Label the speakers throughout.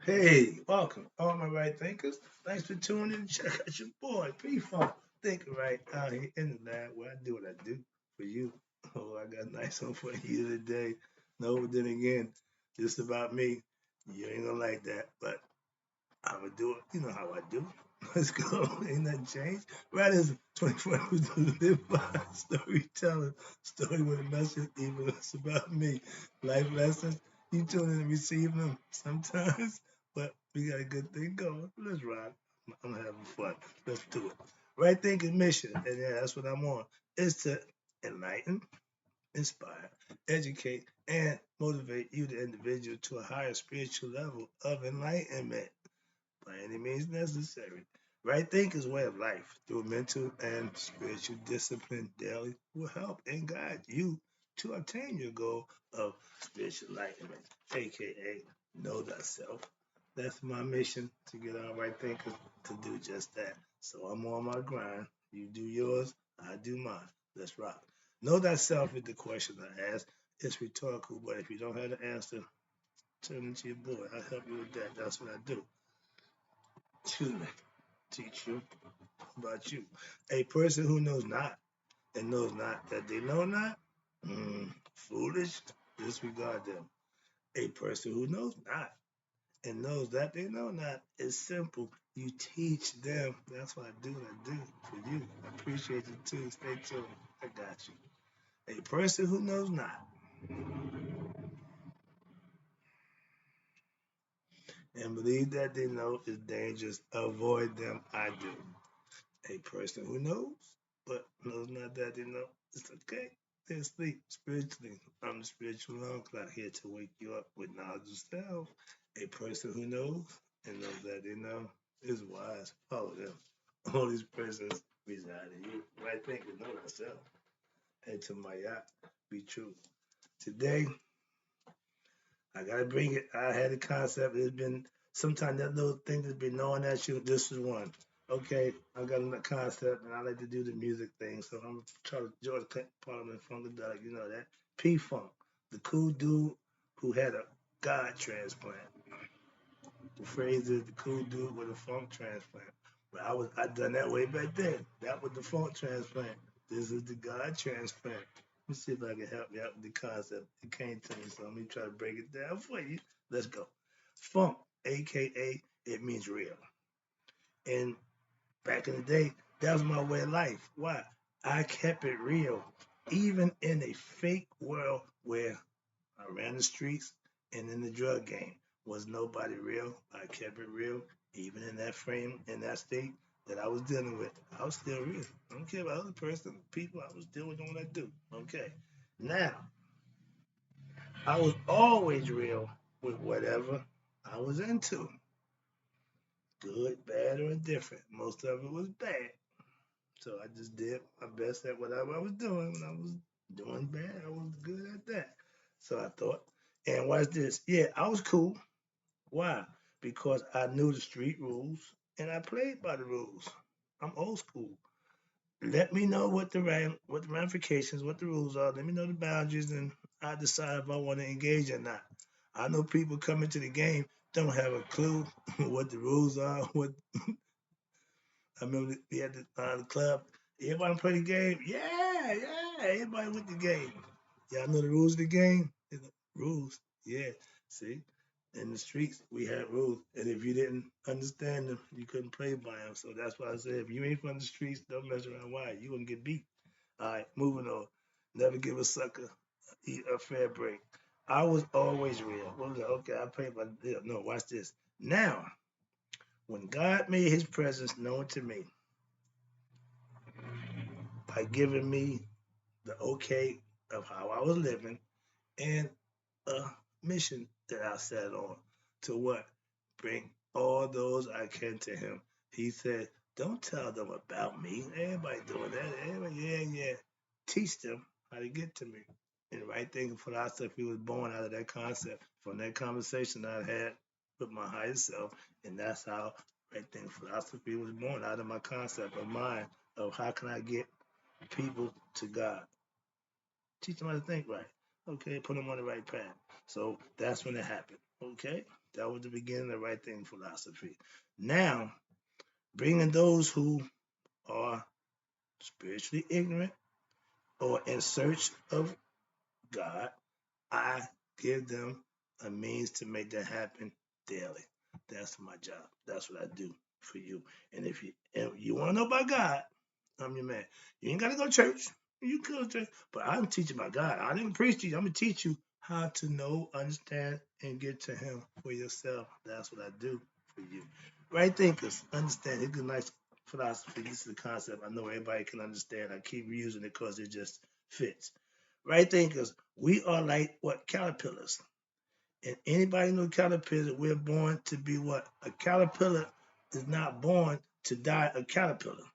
Speaker 1: Hey, welcome, all my right thinkers. Thanks for tuning in. Check out your boy, P-Funk. Thinking right out here in the lab where I do what I do for you. Oh, I got a nice one for you today. No, but then again, just about me. You ain't gonna like that, but I'm gonna do it. You know how I do. Let's go. Ain't nothing changed. Right as 24 hours to live by storytelling. Story with a message, even if it's about me. Life lessons. You tune in and receive them sometimes, but we got a good thing going. Let's rock. I'm having fun. Let's do it. Right thinking mission, and yeah, that's what I'm on, is to enlighten, inspire, educate, and motivate you, the individual, to a higher spiritual level of enlightenment by any means necessary. Right thinking's way of life through mental and spiritual discipline daily will help and guide you to attain your goal of spiritual enlightenment, aka know thyself. That's my mission, to get our right thinkers to do just that. So I'm on my grind. You do yours, I do mine. Let's rock. Know thyself is the question I ask. It's rhetorical, but if you don't have the answer, turn into your boy. I help you with that. That's what I do. Excuse me. Teach you about you. A person who knows not and knows not that they know not, foolish, disregard them. A person who knows not and knows that they know not is simple. You teach them. That's what I do for you. I appreciate you too. Stay tuned. I got you. A person who knows not and believe that they know is dangerous. Avoid them. I do. A person who knows, but knows not that they know, it's okay. They're asleep spiritually. I'm the spiritual alarm clock here to wake you up with knowledge of self. A person who knows and knows that they know is wise. Follow them. All these persons reside in you. Right thinking, know thyself. Head to my yacht. Be true. Today, I gotta bring it. I had a concept. It's been sometimes that little thing that's been knowing at you. This is one. Okay, I got a concept, and I like to do the music thing. So I'm trying to George Parliament Funkadelic. You know that P Funk, the cool dude who had a God transplant. The phrase is the cool dude with a funk transplant. But I done that way back then. That was the funk transplant. This is the God transplant. Let me see if I can help you out with the concept. It came to me, so let me try to break it down for you. Let's go. Funk, aka it means real. And back in the day, that was my way of life. Why? I kept it real, even in a fake world where I ran the streets and in the drug game. Was nobody real? I kept it real, even in that frame, in that state that I was dealing with. I was still real. I don't care about other person, people. I was still doing what I do. Okay. Now, I was always real with whatever I was into, good, bad, or indifferent. Most of it was bad. So I just did my best at whatever I was doing. When I was doing bad, I was good at that. So I thought, and watch this. Yeah, I was cool. Why? Because I knew the street rules and I played by the rules. I'm old school. Let me know what the ramifications, what the rules are. Let me know the boundaries, and I decide if I want to engage or not. I know people coming to the game don't have a clue what the rules are. What I remember we had the club. Everybody play the game. Yeah, yeah. Everybody with the game. Y'all know the rules of the game? Rules. Yeah. See? In the streets, we had rules. And if you didn't understand them, you couldn't play by them. So that's why I said, if you ain't from the streets, don't mess around. Why? You gonna get beat. All right, moving on. Never give a sucker a fair break. I was always real. What was it? Okay, I played by no, watch this. Now, when God made his presence known to me, by giving me the okay of how I was living and a mission that I set on to what? Bring all those I can to him. He said, don't tell them about me. Everybody doing that. Everybody, yeah, yeah. Teach them how to get to me. And right thinking philosophy was born out of that concept from that conversation I had with my higher self. And that's how right thinking philosophy was born out of my concept of mine of how can I get people to God. Teach them how to think right. Okay, put them on the right path. So that's when it happened. Okay. That was the beginning of right thing philosophy. Now, bringing those who are spiritually ignorant or in search of God, I give them a means to make that happen daily. That's my job. That's what I do for you. And if you want to know about God, I'm your man. You ain't got to go to church. You could go to church. But I'm teaching about God. I didn't preach to you. I'm going to teach you how to know, understand, and get to Him for yourself. That's what I do for you. Right thinkers, understand. It's a nice philosophy. This is a concept I know everybody can understand. I keep using it because it just fits. Right thinkers, we are like what? Caterpillars. And anybody know caterpillars, we're born to be what? A caterpillar is not born to die a caterpillar.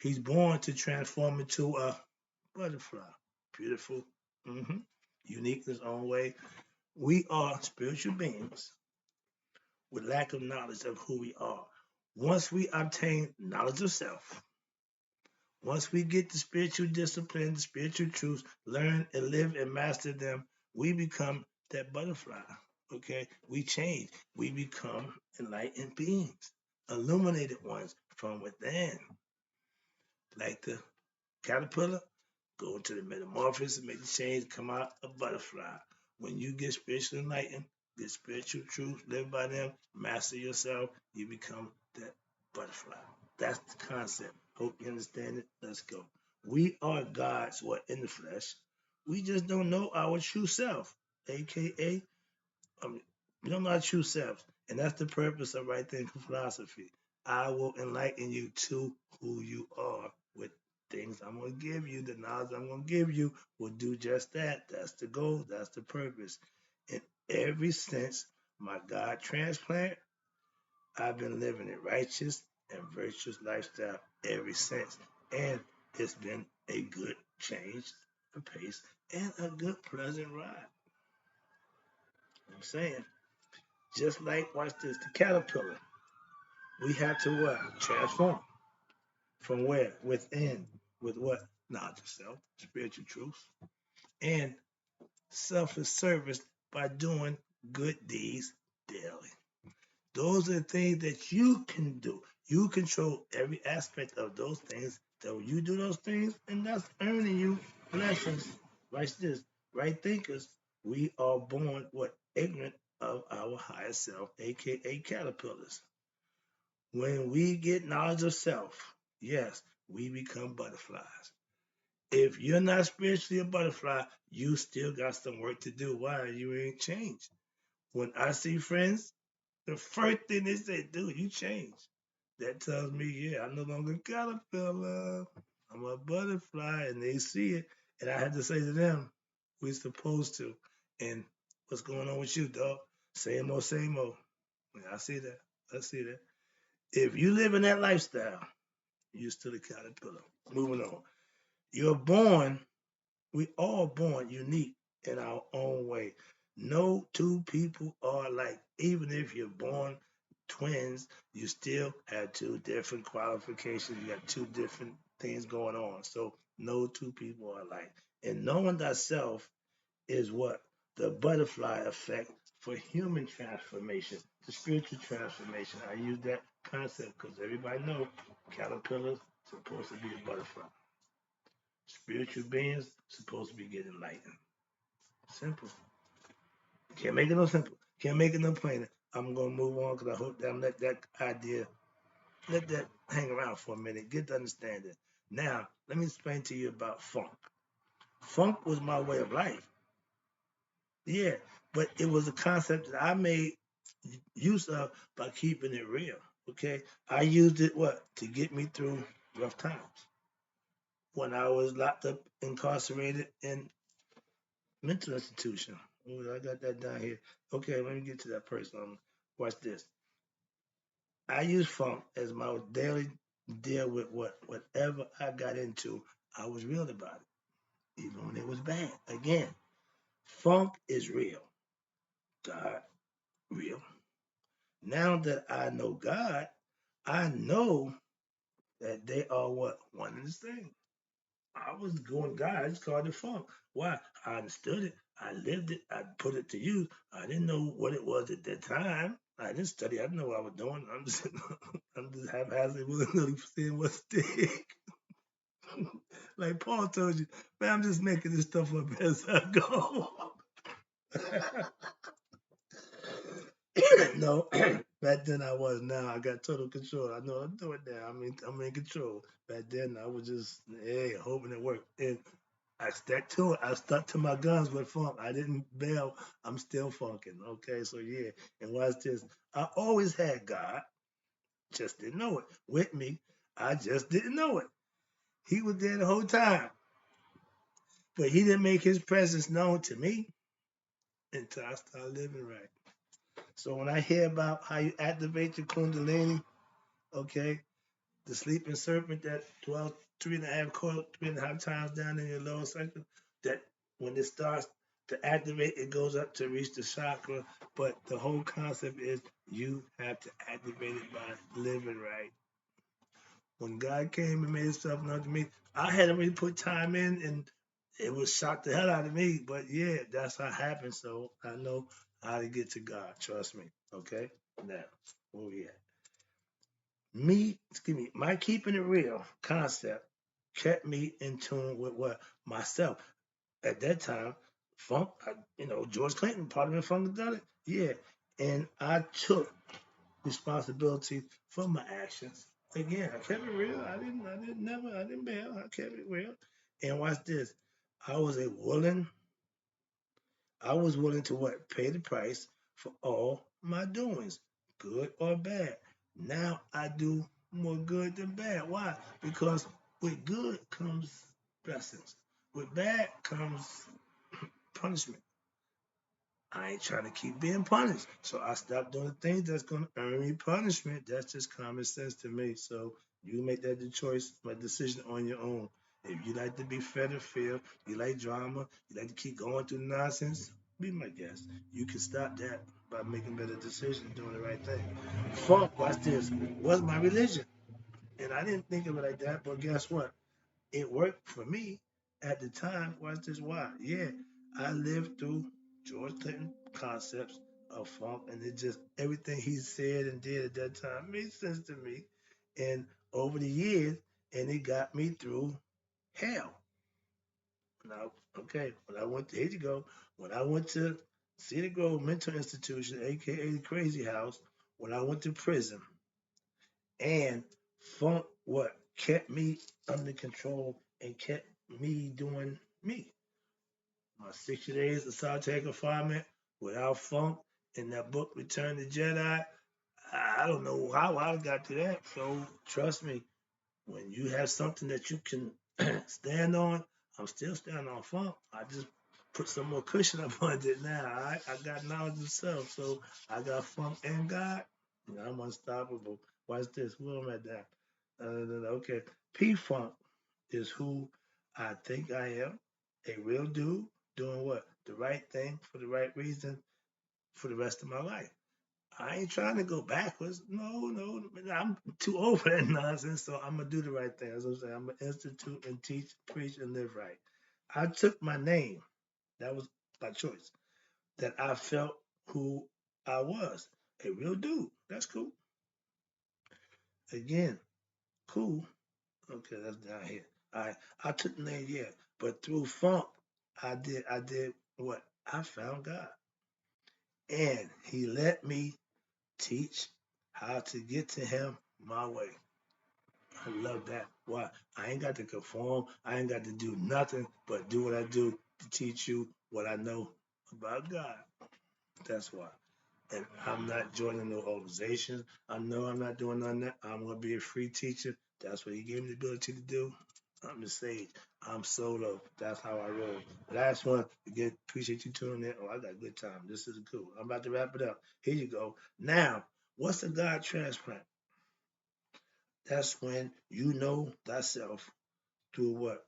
Speaker 1: He's born to transform into a butterfly. Beautiful, unique in his own way. We are spiritual beings with lack of knowledge of who we are. Once we obtain knowledge of self, once we get the spiritual discipline, the spiritual truths, learn and live and master them, we become that butterfly. Okay? We change. We become enlightened beings, illuminated ones from within. Like the caterpillar, go into the metamorphosis, make the change, come out a butterfly. When you get spiritually enlightened, get spiritual truth, live by them, master yourself, you become that butterfly. That's the concept. Hope you understand it. Let's go. We are gods who are in the flesh. We just don't know our true self, aka we don't know our true selves. And that's the purpose of right thinking philosophy. I will enlighten you to who you are with things I'm going to give you. The knowledge I'm going to give you will do just that. That's the goal. That's the purpose. In every sense, my God transplant, I've been living a righteous and virtuous lifestyle ever since. And it's been a good change, a pace, and a good, pleasant ride. I'm saying. Just like, watch this, the caterpillar. We have to what? Transform. From where? Within. With what? Knowledge of self, spiritual truth, and selfless service by doing good deeds daily. Those are the things that you can do. You control every aspect of those things. So you do those things, and that's earning you blessings. Watch this. Right thinkers, we are born what? Ignorant of our higher self, aka caterpillars. When we get knowledge of self, yes, we become butterflies. If you're not spiritually a butterfly, you still got some work to do. Why? You ain't changed. When I see friends, the first thing they say, dude, you changed. That tells me, yeah, I'm no longer a caterpillar. I'm a butterfly, and they see it. And I had to say to them, we're supposed to. And what's going on with you, dog? Same old, same old. Yeah, I see that. I see that. If you live in that lifestyle, you're still a caterpillar. Moving on. You're born, we all born unique in our own way. No two people are alike. Even if you're born twins, you still have two different qualifications. You got two different things going on. So no two people are alike. And knowing thyself is what? The butterfly effect for human transformation, the spiritual transformation. I use that concept because everybody knows caterpillars supposed to be a butterfly. Spiritual beings supposed to be getting enlightened. Simple. Can't make it no simple. Can't make it no plainer. I'm gonna move on because I hope that I let that idea, let that hang around for a minute. Get to understand it. Now, let me explain to you about funk. Funk was my way of life. Yeah, but it was a concept that I made use of by keeping it real. Okay, I used it what to get me through rough times when I was locked up, incarcerated in mental institution. Ooh, I got that down here. Okay, let me get to that person. Watch this. I use funk as my daily deal with whatever I got into. I was real about it, even when it was bad. Again, funk is real. God, real. Now that I know God, I know that they are what? One and the same. I was going God. I just called it funk. Why? I understood it. I lived it. I put it to use. I didn't know what it was at that time. I didn't study. I didn't know what I was doing. I'm just, I'm just haphazardly willy-nilly seeing what stick. Like Paul told you, man, I'm just making this stuff up as I go. No, back then I was. Now I got total control. I know I'm doing now. I mean, I'm in control. Back then I was just, hey, hoping it worked. And I stuck to it. I stuck to my guns with funk. I didn't bail. I'm still funking. Okay, so yeah. And watch this. I always had God, just didn't know it. With me, I just didn't know it. He was there the whole time, but he didn't make his presence known to me until I started living right. So when I hear about how you activate your Kundalini, okay, the sleeping serpent that dwells 3.5 times down in your lower section, that when it starts to activate, it goes up to reach the chakra. But the whole concept is you have to activate it by living right. When God came and made himself known to me, I had already put time in and it was shocked the hell out of me. But yeah, that's how it happened. So I know how to get to God. Trust me. Okay? Now, where we at? My keeping it real concept kept me in tune with what myself at that time. Funk, George Clinton, Parliament Funkadelic, yeah, and I took responsibility for my actions. Again, I kept it real. I didn't bail. I kept it real. And watch this. I was a willing I was willing to what? Pay the price for all my doings, good or bad. Now I do more good than bad. Why? Because with good comes blessings. With bad comes punishment. I ain't trying to keep being punished. So I stopped doing things that's gonna earn me punishment. That's just common sense to me. So you make that the choice, my decision on your own. If you like to be fed or feel, you like drama, you like to keep going through nonsense, be my guest. You can stop that by making better decisions, doing the right thing. Funk, watch this, was my religion. And I didn't think of it like that, but guess what? It worked for me at the time. Watch this why. Yeah, I lived through George Clinton concepts of funk, and it just everything he said and did at that time made sense to me. And over the years, and it got me through hell. Now, okay, when I went to here you go. When I went to Cedar Grove Mental Institution, aka the Crazy House, when I went to prison, and funk what kept me under control and kept me doing me. My 60 days of solitary confinement without funk in that book Return to Jedi. I don't know how I got to that. So trust me, when you have something that you can stand on, I'm still standing on funk. I just put some more cushion up on it now. I got knowledge of self, so I got funk and God. I'm unstoppable. Watch this. Where am I at? Okay. P Funk is who I think I am. A real dude doing what? The right thing for the right reason for the rest of my life. I ain't trying to go backwards. No. I'm too old for that nonsense. So I'm gonna do the right thing. As I'm saying, I'm gonna institute and teach, preach, and live right. I took my name. That was my choice. That I felt who I was. A real dude. That's cool. Again, cool. Okay, that's down here. I took the name, yeah. But through funk, I did what? I found God. And he let me teach how to get to him my way. I love that. Why? I ain't got to conform. I ain't got to do nothing but do what I do to teach you what I know about God. That's why. And I'm not joining no organizations. I know I'm not doing none of that. I'm gonna be a free teacher. That's what he gave me the ability to do. I'm the sage. I'm solo. That's how I roll. Last one. Again, appreciate you tuning in. Oh, I got a good time. This is cool. I'm about to wrap it up. Here you go. Now, what's a God transplant? That's when you know thyself through what?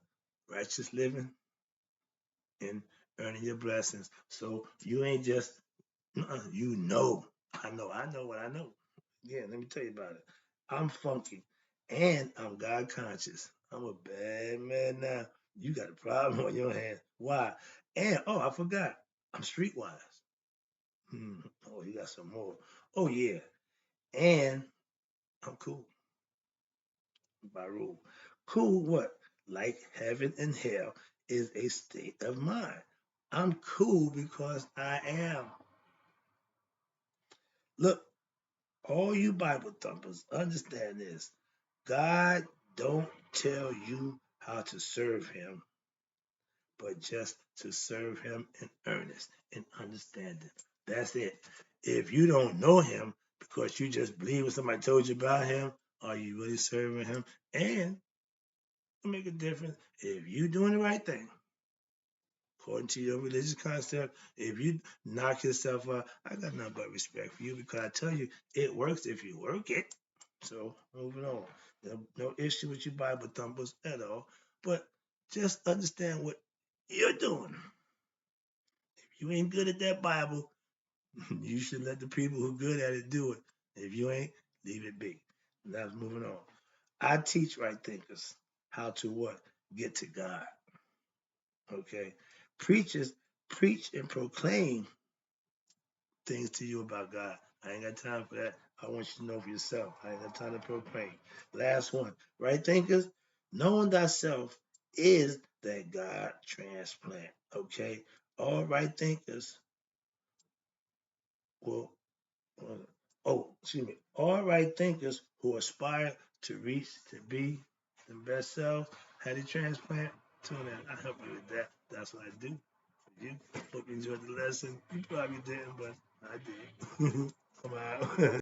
Speaker 1: Righteous living and earning your blessings. So you ain't just, you know. I know what I know. Yeah, let me tell you about it. I'm funky and I'm God conscious. I'm a bad man now. You got a problem on your hands. Why? And oh, I forgot. I'm streetwise. Oh, you got some more. Oh yeah. And I'm cool by rule. Cool what? Like heaven and hell is a state of mind. I'm cool because I am. Look, all you Bible thumpers, understand this. God don't tell you how to serve him, but just to serve him in earnest and understanding. That's it. If you don't know him because you just believe what somebody told you about him, are you really serving him? And it'll make a difference if you doing the right thing according to your religious concept. If you knock yourself out, I got nothing but respect for you because I tell you, it works if you work it. So moving on. No issue with you Bible thumpers at all. But just understand what you're doing. If you ain't good at that Bible, you should let the people who are good at it do it. If you ain't, leave it be. Now moving on. I teach right thinkers how to what? Get to God. Okay. Preachers preach and proclaim things to you about God. I ain't got time for that. I want you to know for yourself. I ain't got time to proclaim. Last one. Right thinkers, knowing thyself is that God transplant. Okay. All right thinkers will excuse me. All right thinkers who aspire to reach to be the best self had a transplant. Tune in. I help you with that. That's what I do for you. Hope you enjoyed the lesson. You probably didn't, but I did. Come out.